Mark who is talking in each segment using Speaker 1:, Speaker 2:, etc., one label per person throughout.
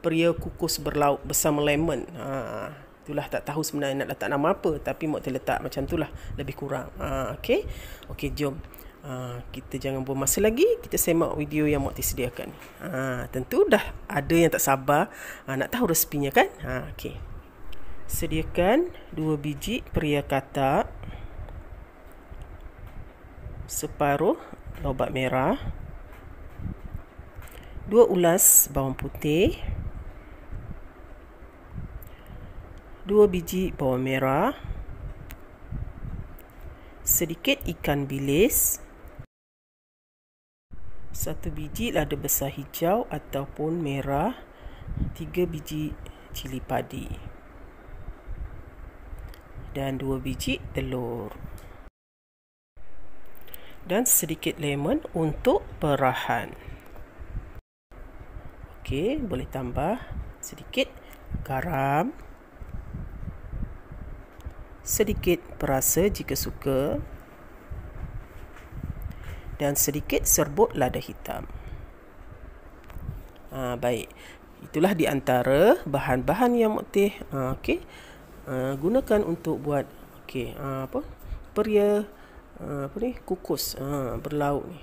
Speaker 1: peria kukus berlauk bersama lemon. Itulah, tak tahu sebenarnya nak letak nama apa, tapi Mok Teh letak macam itulah, lebih kurang. Okey. Okey, jom. Kita jangan buang masa lagi, kita semak video yang Mok Teh sediakan. Tentu dah ada yang tak sabar nak tahu resepinya kan? Okey. Sediakan 2 biji peria katak, separuh lobak merah, 2 ulas bawang putih, 2 biji bawang merah, sedikit ikan bilis, 1 biji lada besar hijau ataupun merah, 3 biji cili padi, dan 2 biji telur, dan sedikit lemon untuk perahan. Okey, boleh tambah sedikit garam, sedikit perasa jika suka, dan sedikit serbuk lada hitam. Baik, itulah di antara bahan-bahan yang Mok Teh gunakan untuk buat peria kukus berlauk ni.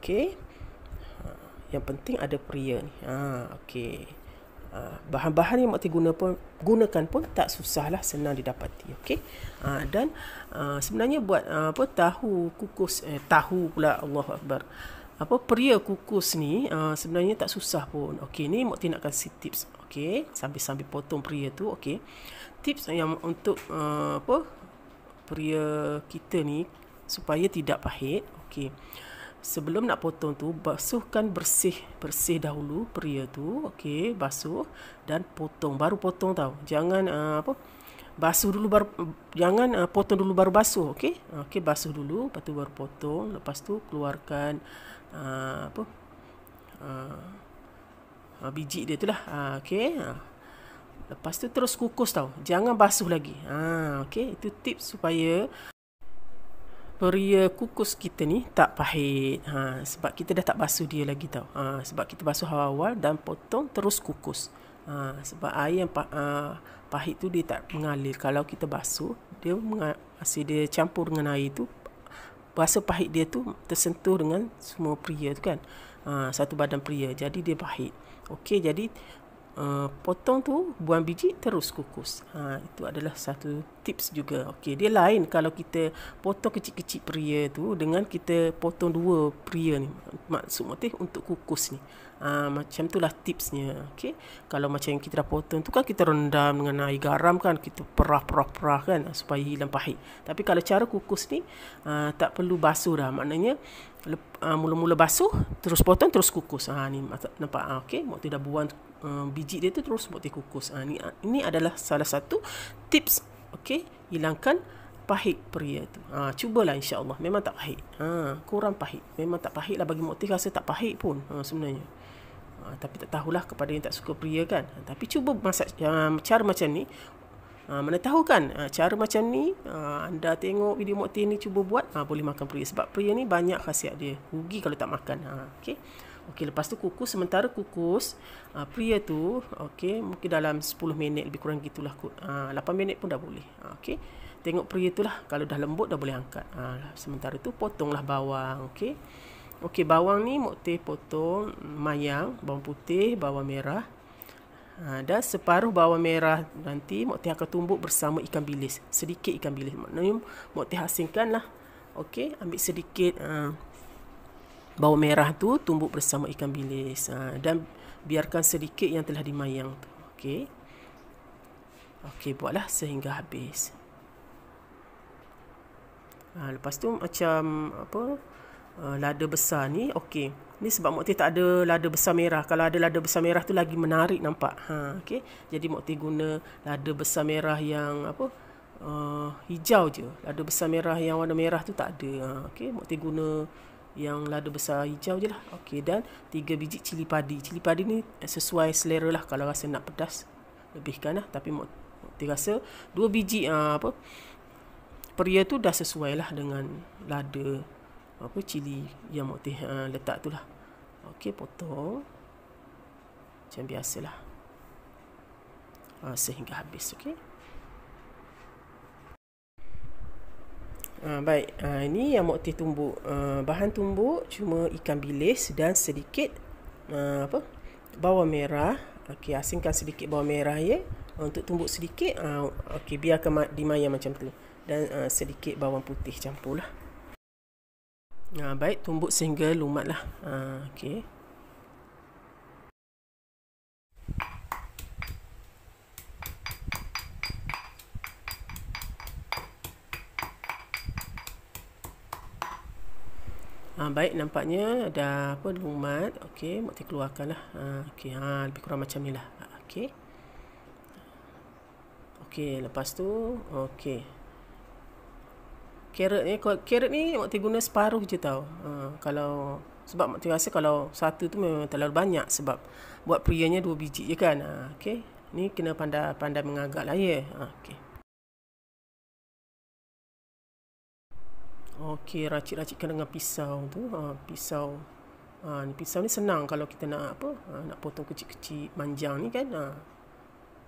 Speaker 1: Okey. Yang penting ada peria ni. Okey. Bahan-bahan yang Mok Teh gunakan pun tak susahlah, senang didapati. Okey. Dan sebenarnya buat tahu kukus tahu pula, Allahu Akbar. Peria kukus ni sebenarnya tak susah pun. Okey, ni Mok Teh nak kasih tips. Okey, sambil potong peria tu. Okey. Tips yang untuk peria kita ni supaya tidak pahit. Okey. Sebelum nak potong tu, basuhkan bersih dahulu peria tu. Okey, basuh dan potong, baru potong tau. Jangan basuh dulu baru, jangan potong dulu baru basuh. Okey. Okey, basuh dulu, lepas tu baru potong. Lepas tu keluarkan biji dia tu lah. Okey. Lepas tu terus kukus tau. Jangan basuh lagi. Okey, itu tips supaya peria kukus kita ni tak pahit. Sebab kita dah tak basuh dia lagi tau. Sebab kita basuh awal-awal dan potong terus kukus. Sebab air yang pahit tu dia tak mengalir. Kalau kita basuh, dia masih dia campur dengan air tu, rasa pahit dia tu tersentuh dengan semua peria tu kan. Satu badan peria, jadi dia pahit. Okey, jadi potong tu, buang biji, terus kukus. Itu adalah satu tips juga. Okey, dia lain kalau kita potong kecil-kecil peria tu dengan kita potong 2 peria ni. Maksud Mok Teh untuk kukus ni. Macam itulah tipsnya. Okey, kalau macam yang kita dah potong tu kan, kita rendam dengan air garam kan, kita perah kan supaya hilang pahit. Tapi kalau cara kukus ni tak perlu basuh dah. Maknanya mula-mula basuh, terus potong, terus kukus. Ni nampak. Okey, Mok Teh dah buang biji dia tu, terus Mok Teh kukus. Ini adalah salah satu tips. Okey, hilangkan pahit peria tu. Cubalah, insya-Allah memang tak pahit. Kurang pahit. Memang tak pahit lah, bagi Mok Teh rasa tak pahit pun sebenarnya. Tapi tak tahulah kepada yang tak suka peria kan. Tapi cuba masak cara macam ni. Mana tahu kan, cara macam ni anda tengok video Mok Teh ni, cuba buat, boleh makan peria. Sebab peria ni banyak khasiat dia. Rugi kalau tak makan. Okey. Okey, lepas tu kukus. Sementara kukus peria tu, okey, mungkin dalam 10 minit lebih kurang gitulah. 8 minit pun dah boleh. Okey. Tengok peria tu lah, kalau dah lembut dah boleh angkat. Sementara tu potonglah bawang. Okey. Okey, bawang ni Mok Teh potong mayang, bawang putih, bawang merah. Dan separuh bawang merah nanti Mok Teh akan tumbuk bersama ikan bilis. Sedikit ikan bilis. Maknanya Mok Teh asingkan lah. Okey, ambil sedikit bawang merah tu, tumbuk bersama ikan bilis. Dan biarkan sedikit yang telah dimayang tu. Okey. Okey, buatlah sehingga habis. Lepas tu macam lada besar ni. Okey, ni sebab Mok Teh tak ada lada besar merah. Kalau ada lada besar merah tu lagi menarik nampak. Okey, jadi Mok Teh guna lada besar merah yang hijau je. Lada besar merah yang warna merah tu tak ada. Okey, Mok Teh guna yang lada besar hijau je lah. Okey, dan 3 biji cili padi. Cili padi ni sesuai selera lah. Kalau rasa nak pedas, lebihkan lah. Tapi Mok Teh rasa 2 biji peria tu dah sesuai lah dengan lada cili yang Mok Teh letak tu lah. Okey, potong macam biasalah. sehingga habis. Okey. Baik, ini yang Mokti tumbuk. Bahan tumbuk cuma ikan bilis dan sedikit bawang merah. Okey, asingkan sedikit bawang merah ya. Untuk tumbuk sedikit, okey, biarkan dimayam macam tu. Dan sedikit bawang putih campurlah. Baik, tumbuk sehingga lumatlah. Okey. Baik, nampaknya dah lumat. Okey, Mokti keluarkanlah. Okey, lebih kurang macam ni lah. Okey. Okey, lepas tu okey. Carrot ni Mokti guna separuh je tau. Kalau sebab Mokti rasa kalau satu tu memang terlalu banyak sebab buat prianya 2 biji je kan. Okey. Ni kena pandai mengagak lah ya. Okey. Okey, racik-racikkan dengan pisau tu. Pisau. Ni pisau ni senang kalau kita nak nak potong kecil-kecil manjang ni kan.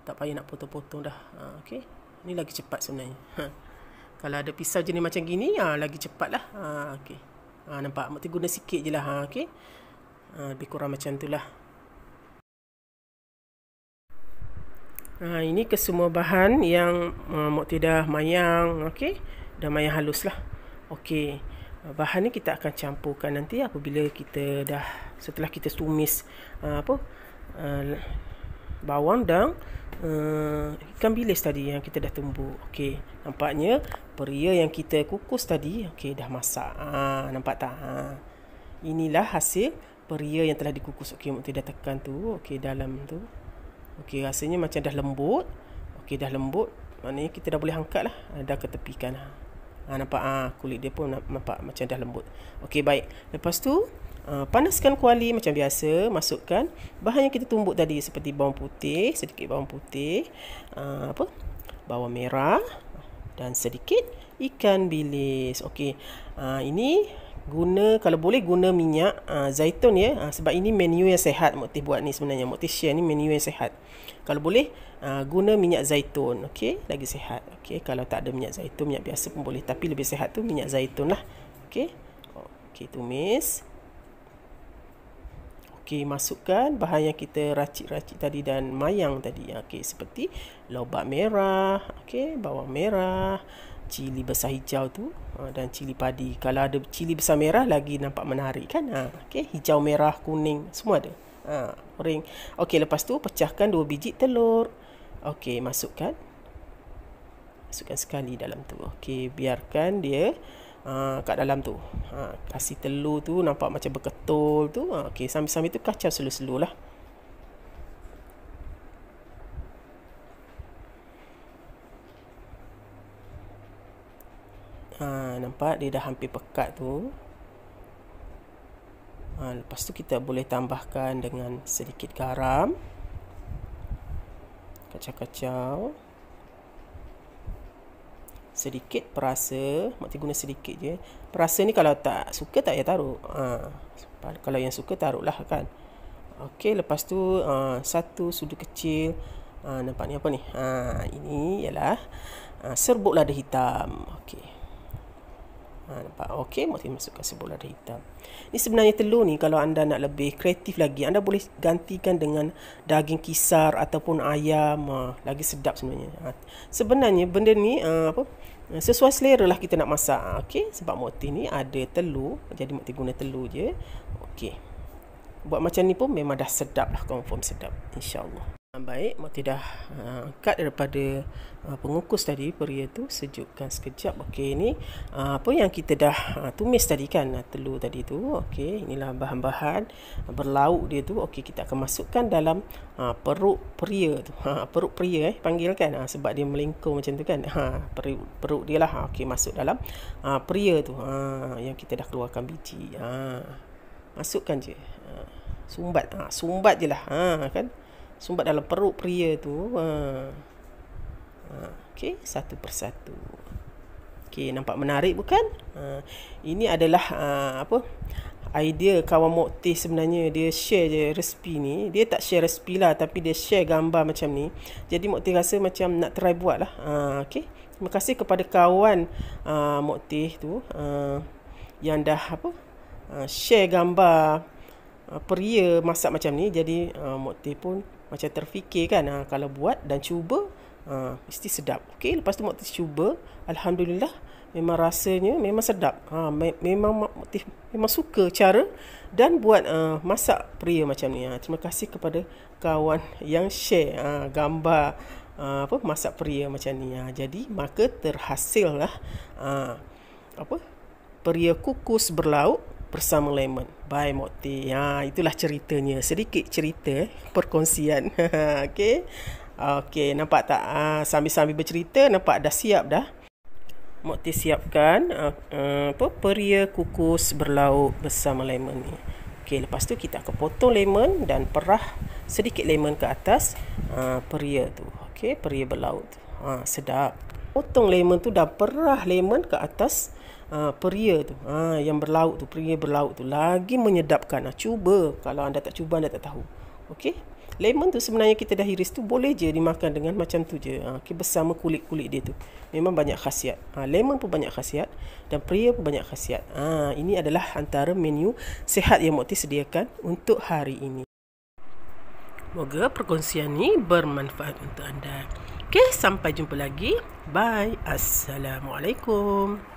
Speaker 1: Tak payah nak potong-potong dah. Okey. Ni lagi cepat sebenarnya. Kalau ada pisau jenis macam gini, lagi cepat lah. Okey. Nampak? Mokti guna sikit je lah. Okey. Lebih kurang macam tu lah. Ini kesemua bahan yang Mokti dah mayang. Okey. Dah mayang halus lah. Okey. Bahan ni kita akan campurkan nanti apabila kita dah, setelah kita tumis bawang dan ikan bilis tadi yang kita dah tumbuk. Okey, nampaknya peria yang kita kukus tadi dah masak. Nampak tak? Inilah hasil peria yang telah dikukus. Okey, Mokti dah tekan tu. Okey, dalam tu. Okey, rasanya macam dah lembut. Okey, dah lembut. Maknanya kita dah boleh angkat lah. Dah ketepikan. Nampak kulit dia pun nampak macam dah lembut. Okey, baik. Lepas tu panaskan kuali macam biasa. Masukkan bahan yang kita tumbuk tadi seperti bawang putih, sedikit bawang putih, bawang merah dan sedikit ikan bilis. Okey. Ini kalau boleh guna minyak zaitun ya. Sebab ini menu yang sihat Mokti buat ni sebenarnya. Mokti share ni menu yang sihat. Kalau boleh guna minyak zaitun. Okey, lagi sihat. Okey, kalau tak ada minyak zaitun, minyak biasa pun boleh, tapi lebih sihat tu minyak zaitun lah. Okey. Okey, tumis. Okey, masukkan bahan yang kita racik-racik tadi dan mayang tadi. Okey, seperti lobak merah, okey, bawang merah, cili besar hijau tu dan cili padi. Kalau ada cili besar merah lagi nampak menarik kan. Okey, hijau, merah, kuning semua ada. Orange. Okey, lepas tu pecahkan 2 biji telur. Okey, masukkan sekali dalam tu. Okey, biarkan dia kat dalam tu. Kasih telur tu nampak macam berketul tu. Okey, sambil-sambil tu kacau slow-slow lah. Nampak dia dah hampir pekat tu. Lepas tu kita boleh tambahkan dengan sedikit garam. Kacau-kacau. Sedikit perasa. Mokti guna sedikit je. Perasa ni kalau tak suka tak payah taruh. Kalau yang suka taruhlah kan. Okey, lepas tu 1 sudu kecil. Nampak ni apa ni? Ini ialah serbuk lada hitam. Okey. Nampak? Okey, Mokti masukkan serbuk lada hitam. Ni sebenarnya telur ni kalau anda nak lebih kreatif lagi, anda boleh gantikan dengan daging kisar ataupun ayam. Lagi sedap sebenarnya. Sebenarnya benda ni sesuai selera lah kita nak masak. Okey, sebab Mokti ni ada telur, jadi Mokti guna telur je. Okey. Buat macam ni pun memang dah sedap lah, confirm sedap, insya-Allah. Baik, Mokti dah angkat daripada pengukus tadi peria tu, sejukkan sekejap. Okey, ni apa yang kita dah tumis tadi kan, telur tadi tu. Okey, inilah bahan-bahan berlauk dia tu. Okey, kita akan masukkan dalam perut peria tu. Perut peria panggil kan, sebab dia melengkung macam tu kan. Perut dia lah. Okey, masuk dalam peria tu. Yang kita dah keluarkan biji. Masukkan je. Sumbat je lah. Kan? Sumbat dalam perut pria tu. Okey, satu persatu. Okey, nampak menarik bukan? Ini adalah idea kawan Mokti sebenarnya dia share je resipi ni. Dia tak share resipi lah, tapi dia share gambar macam ni. Jadi Mokti rasa macam nak try buat lah. Okay. Terima kasih kepada kawan Mokti tu yang dah share gambar peria masak macam ni. Jadi Mokti pun macam terfikir kan, kalau buat dan cuba mesti sedap. Okay, lepas tu Mokti cuba, alhamdulillah memang rasanya memang sedap. Memang Mokti memang suka cara dan buat masak peria macam ni. Terima kasih kepada kawan yang share gambar masak peria macam ni. Jadi maka terhasillah peria kukus berlauk bersama lemon by Mokti. Itulah ceritanya. Sedikit cerita perkongsian. Okey, nampak tak? Sambil-sambil bercerita nampak dah siap dah. Mokti siapkan peria kukus berlauk bersama lemon ni. Okey, lepas tu kita akan potong lemon dan perah sedikit lemon ke atas peria tu. Okey, peria berlauk tu. Sedap. Potong lemon tu dan perah lemon ke atas peria tu. Yang berlauk tu, peria berlauk tu lagi menyedapkan. Cuba, kalau anda tak cuba anda tak tahu. Okey. Lemon tu sebenarnya kita dah iris tu boleh je dimakan dengan macam tu je. Bersama kulit-kulit dia tu. Memang banyak khasiat. Lemon pun banyak khasiat dan peria pun banyak khasiat. Ini adalah antara menu sihat yang Mokti sediakan untuk hari ini. Semoga perkongsian ni bermanfaat untuk anda. Okey, sampai jumpa lagi. Bye. Assalamualaikum.